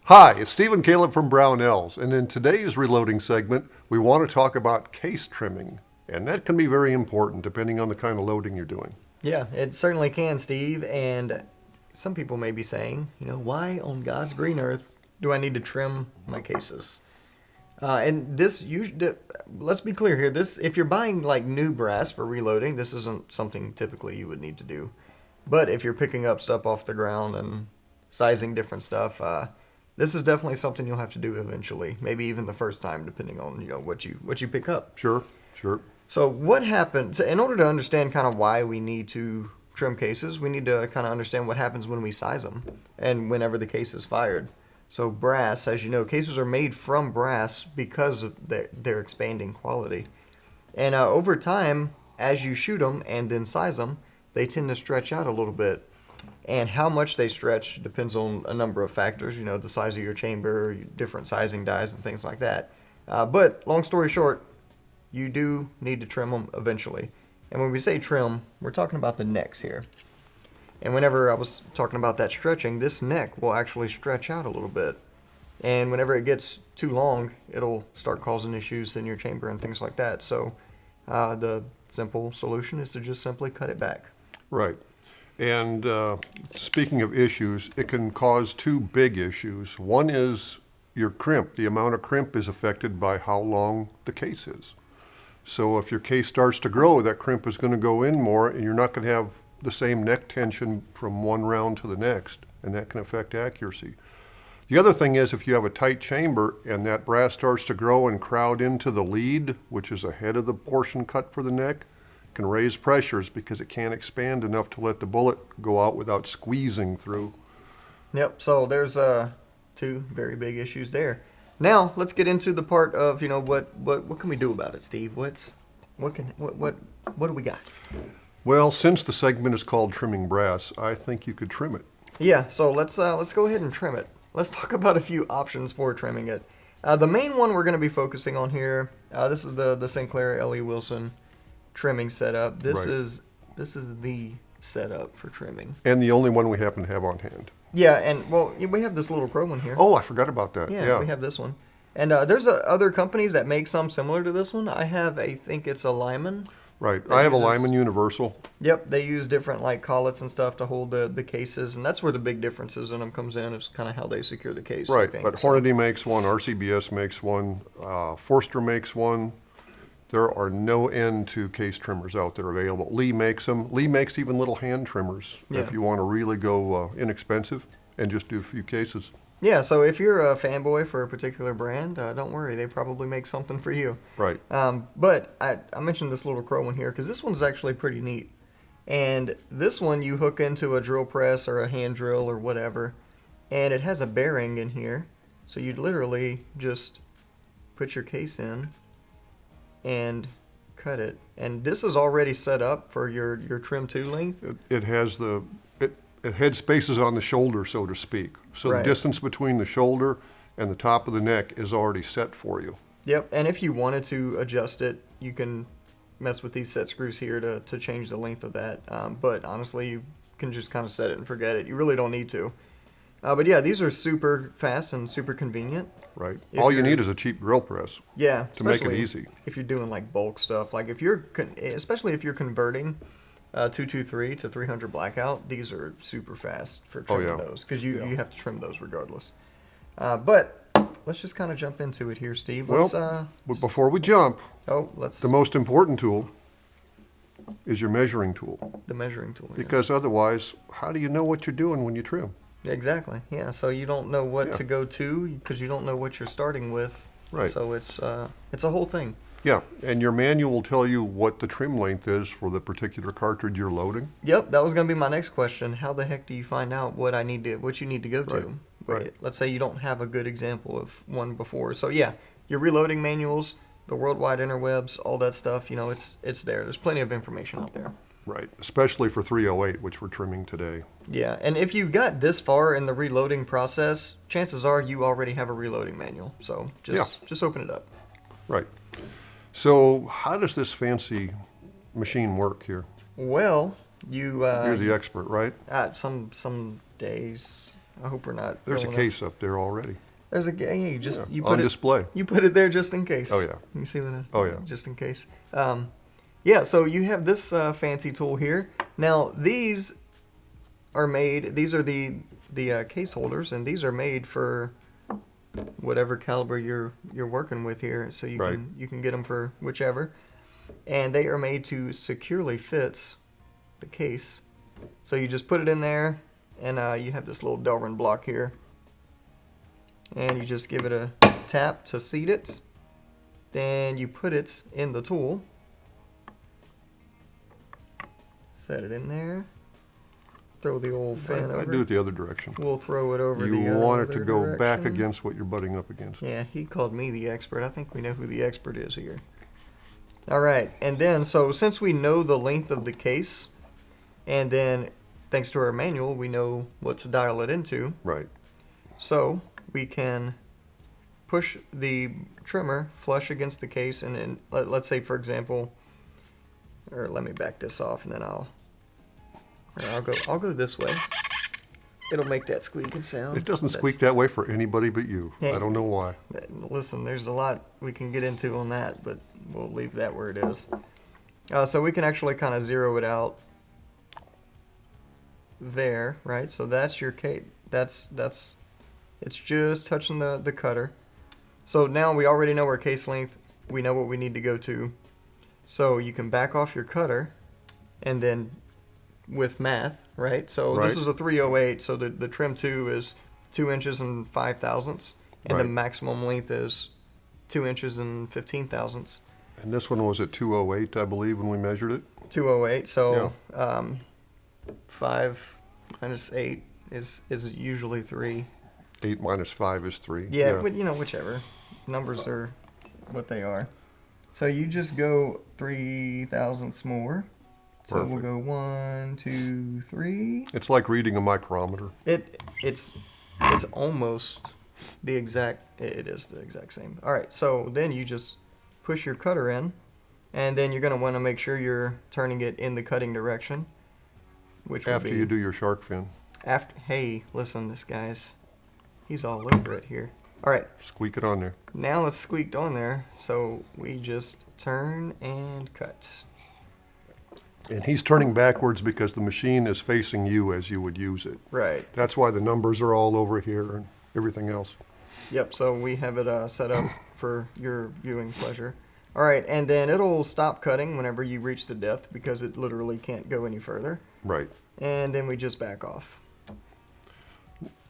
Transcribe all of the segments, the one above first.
Hi, it's Steve and Caleb from Brownells, and in today's reloading segment, we want to talk about case trimming, and that can be very important depending on the kind of loading you're doing. Yeah, it certainly can, Steve. And some people may be saying, why on God's green earth do I need to trim my cases? And this, let's be clear here. This, if you're buying like new brass for reloading, this isn't something typically you would need to do. But if you're picking up stuff off the ground and sizing different stuff, this is definitely something you'll have to do eventually. Maybe even the first time, depending on what you pick up. Sure, sure. So what happens, in order to understand kind of why we need to trim cases, we need to kind of understand what happens when we size them and whenever the case is fired. So brass, as you know, cases are made from brass because of their expanding quality. And over time, as you shoot them and then size them, they tend to stretch out a little bit. And how much they stretch depends on a number of factors, the size of your chamber, different sizing dies and things like that. But long story short, you do need to trim them eventually. And when we say trim, we're talking about the necks here. And whenever I was talking about that stretching, this neck will actually stretch out a little bit. And whenever it gets too long, it'll start causing issues in your chamber and things like that. So the simple solution is to just simply cut it back. Right. And speaking of issues, it can cause two big issues. One is your crimp. The amount of crimp is affected by how long the case is. So if your case starts to grow, that crimp is going to go in more, and you're not going to have the same neck tension from one round to the next, and that can affect accuracy. The other thing is if you have a tight chamber and that brass starts to grow and crowd into the lead, which is ahead of the portion cut for the neck, it can raise pressures because it can't expand enough to let the bullet go out without squeezing through. Yep, so there's two very big issues there. Now let's get into the part of what can we do about it, Steve? What do we got? Well, since the segment is called Trimming Brass, I think you could trim it. Yeah, so let's go ahead and trim it. Let's talk about a few options for trimming it. The main one we're going to be focusing on here. This is the Sinclair L.E. Wilson trimming setup. This is the setup for trimming, and the only one we happen to have on hand. Yeah, and well, we have this little pro one here. Oh, I forgot about that. Yeah, we have this one. And there's other companies that make some similar to this one. I think it's a Lyman. Right. I have a Lyman Universal. Yep, they use different like collets and stuff to hold the cases, and that's where the big differences in them comes in. It's kind of how they secure the case. Right, but Hornady makes one, RCBS makes one, Forster makes one. There are no end to case trimmers out there available. Lee makes them. Lee makes even little hand trimmers if you want to really go inexpensive and just do a few cases. Yeah, so if you're a fanboy for a particular brand, don't worry. They probably make something for you. Right. But I mentioned this little crow one here because this one's actually pretty neat. And this one you hook into a drill press or a hand drill or whatever, and it has a bearing in here. So you'd literally just put your case in and cut it. And this is already set up for your trim 2 length. It has it head spaces on the shoulder, so to speak. So the distance between the shoulder and the top of the neck is already set for you. Yep, and if you wanted to adjust it, you can mess with these set screws here to change the length of that. But honestly, you can just kind of set it and forget it. You really don't need to. But yeah, these are super fast and super convenient. Right. All you need is a cheap drill press. Yeah, to make it easy. If you're doing like bulk stuff, like especially if you're converting 223 to 300 blackout, these are super fast for trimming those because you have to trim those regardless. But let's just kind of jump into it here, Steve. But before we jump, the most important tool is your measuring tool. The measuring tool. Because otherwise, how do you know what you're doing when you trim? Exactly. Yeah. So you don't know what to go to because you don't know what you're starting with. Right. So it's a whole thing. Yeah, and your manual will tell you what the trim length is for the particular cartridge you're loading. Yep, that was going to be my next question. How the heck do you find out what you need to go to? Right. Let's say you don't have a good example of one before. So yeah, your reloading manuals, the worldwide interwebs, all that stuff, it's there. There's plenty of information out there. Right, especially for 308, which we're trimming today. Yeah, and if you got this far in the reloading process, chances are you already have a reloading manual. So just open it up. Right. So how does this fancy machine work here? Well, you're the expert, right? Some days. I hope we're not. There's a going case up there already. There's a hey, just Yeah, you on put it display. You put it there just in case. Oh, yeah. You see that? Oh, yeah. Just in case. Yeah. So you have this fancy tool here. Now these are made. These are the case holders, and these are made for whatever caliber you're working with here. So you Right. can get them for whichever, and they are made to securely fit the case. So you just put it in there, and you have this little Deburring block here, and you just give it a tap to seat it. Then you put it in the tool, set it in there, throw the old fan I over. do it the other direction. We'll throw it over the You want it to other go back direction. against what you're butting up against. Yeah, he called me the expert. I think we know who the expert is here. All right, and then so since we know the length of the case, and then thanks to our manual, we know what to dial it into. Right. So we can push the trimmer flush against the case, and then let's say, for example, or let me back this off, and then I'll go this way. It'll make that squeaking sound. It doesn't squeak that way for anybody but you. Hey. I don't know why. Listen, there's a lot we can get into on that, but we'll leave that where it is. So we can actually kind of zero it out there, right? So that's your case. That's it's just touching the cutter. So now we already know our case length. We know what we need to go to. So you can back off your cutter, and then with math, right? So Right. this is a 308, so the trim 2 is 2 inches and 5 thousandths, and the Right. maximum length is 2 inches and 15 thousandths. And this one was at 208, I believe, when we measured it. 208, so 5 minus 8 is usually 3. 8 minus 5 is 3. Yeah, but whichever. Numbers are what they are. So you just go 3 thousandths more. So we'll Perfect. go 1, 2, 3. It's like reading a micrometer. It's almost the exact. It is the exact same. All right. So then you just push your cutter in, and then you're gonna want to make sure you're turning it in the cutting direction. Which would After be you do your shark fin. after. Hey, listen, this guy's he's all over it here. All right. Squeak it on there. Now it's squeaked on there, so we just turn and cut. And he's turning backwards because the machine is facing you as you would use it. Right. That's why the numbers are all over here and everything else. Yep, so we have it set up for your viewing pleasure. All right, and then it'll stop cutting whenever you reach the depth because it literally can't go any further. Right. And then we just back off.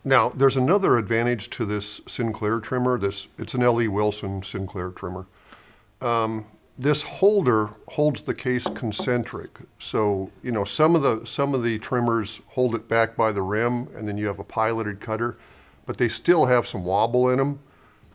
Now, there's another advantage to this Sinclair trimmer. It's an L.E. Wilson Sinclair trimmer. This holder holds the case concentric. So, some of the trimmers hold it back by the rim, and then you have a piloted cutter, but they still have some wobble in them.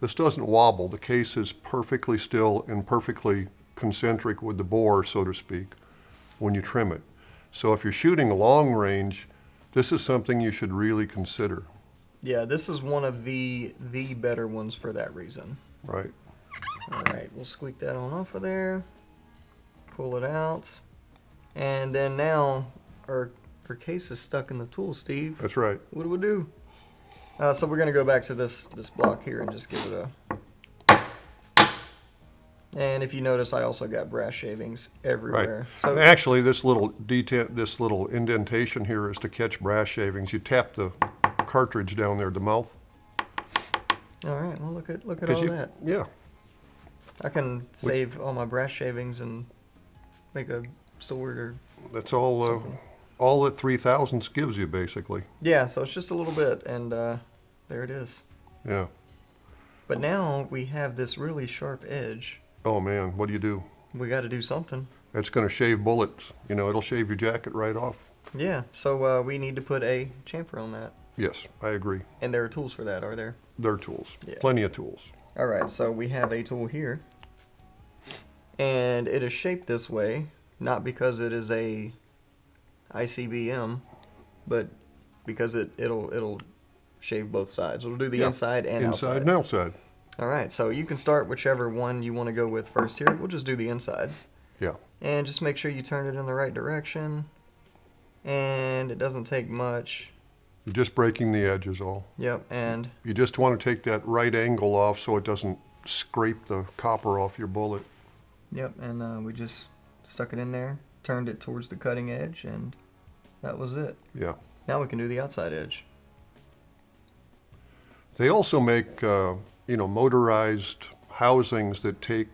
This doesn't wobble. The case is perfectly still and perfectly concentric with the bore, so to speak, when you trim it. So if you're shooting long range, this is something you should really consider. Yeah, this is one of the better ones for that reason. Right. All right, we'll squeak that on off of there, pull it out, and then now our case is stuck in the tool, Steve. That's right. What do we do? So we're going to go back to this block here and just give it a... And if you notice, I also got brass shavings everywhere. Right. So Actually, this little indentation here is to catch brass shavings. You tap the cartridge down there at the mouth. all right, well look at 'Cause all that. Yeah. I can save all my brass shavings and make a sword or That's all that 3 thousandths gives you, basically. yeah. So it's just a little bit, and there it is. Yeah. But now we have this really sharp edge. Oh, man, what do you do? We got to do something. It's going to shave bullets. It'll shave your jacket right off. Yeah. So we need to put a chamfer on that, Yes, I agree. and there are tools for that, are there? There are tools. Yeah. Plenty of tools. All right, so we have a tool here, and it is shaped this way, not because it is a ICBM, but because it'll shave both sides. It'll do the Yeah. inside and Inside outside. and outside. All right, so you can start whichever one you want to go with first here. We'll just do the inside, Yeah. and just make sure you turn it in the right direction, and it doesn't take much. You're just breaking the edge is all. Yep, and You just want to take that right angle off so it doesn't scrape the copper off your bullet. we just stuck it in there, turned it towards the cutting edge, and that was it. Yeah. Now we can do the outside edge. They also make, motorized housings that take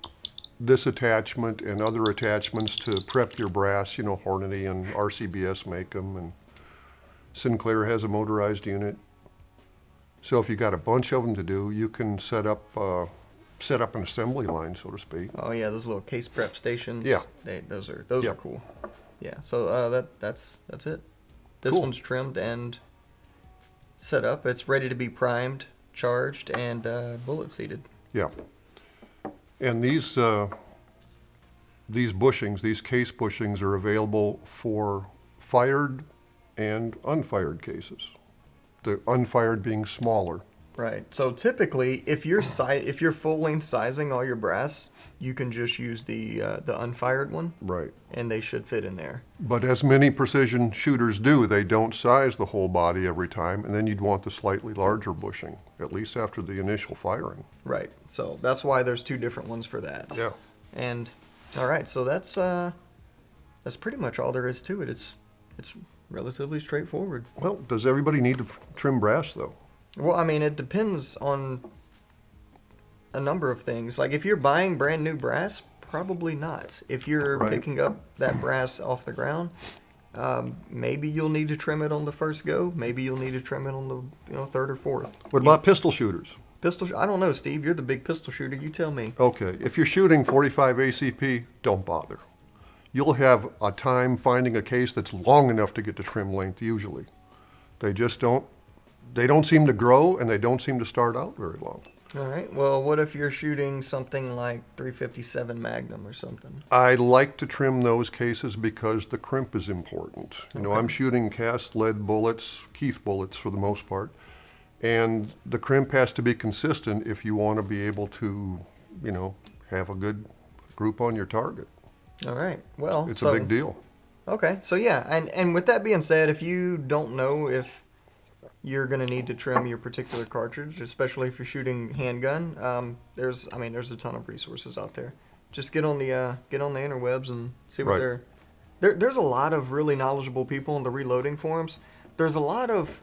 this attachment and other attachments to prep your brass. Hornady and RCBS make them, and Sinclair has a motorized unit. So if you got a bunch of them to do, you can set up an assembly line, so to speak. Oh yeah, those little case prep stations. Yeah. Those are Yeah. cool. Yeah. So that's it. This Cool. one's trimmed and set up. It's ready to be primed, charged, and bullet seated. Yeah. And these bushings, these case bushings, are available for fired and unfired cases. The unfired being smaller. Right. So typically, if you're full length sizing all your brass, you can just use the unfired one, Right. and they should fit in there. But as many precision shooters do, they don't size the whole body every time, and then you'd want the slightly larger bushing, at least after the initial firing. Right. So that's why there's two different ones for that. Yeah. And all right, so that's pretty much all there is to it. It's relatively straightforward. Well, does everybody need to trim brass, though? Well, I mean, it depends on a number of things. Like if you're buying brand new brass, probably not. If you're Right. picking up that brass off the ground, maybe you'll need to trim it on the first go. Maybe you'll need to trim it on the third or fourth. What about pistol shooters? I don't know, Steve. You're the big pistol shooter. You tell me. Okay, if you're shooting 45 ACP, don't bother. You'll have a time finding a case that's long enough to get to trim length usually. They don't seem to grow, and they don't seem to start out very long. All right. Well, what if you're shooting something like 357 Magnum or something? I like to trim those cases because the crimp is important. I'm shooting cast lead bullets, Keith bullets for the most part, and the crimp has to be consistent if you want to be able to, have a good group on your target. All right. Well, It's a big deal. Okay. So yeah, and with that being said, if you don't know if you're going to need to trim your particular cartridge, especially if you're shooting handgun, there's a ton of resources out there. Just get on the interwebs and see what Right. there's a lot of really knowledgeable people on the reloading forums. There's a lot of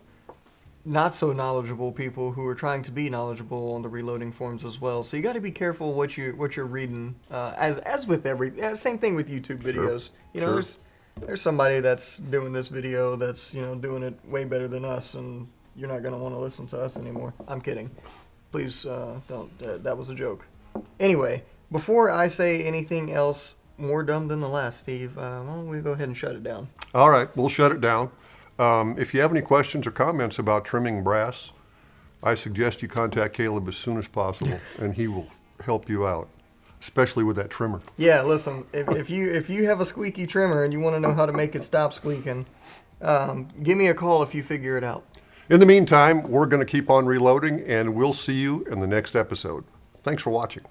not so knowledgeable people who are trying to be knowledgeable on the reloading forums as well. So you got to be careful what you're reading. As with same thing with YouTube videos. Sure. There's somebody that's doing this video that's doing it way better than us, and you're not gonna want to listen to us anymore. I'm kidding. Please don't. That was a joke. Anyway, before I say anything else more dumb than the last, Steve, why don't we go ahead and shut it down? All right, we'll shut it down. If you have any questions or comments about trimming brass, I suggest you contact Caleb as soon as possible, and he will help you out, especially with that trimmer. Yeah, listen. If you have a squeaky trimmer and you want to know how to make it stop squeaking, give me a call if you figure it out. In the meantime, we're going to keep on reloading, and we'll see you in the next episode. Thanks for watching.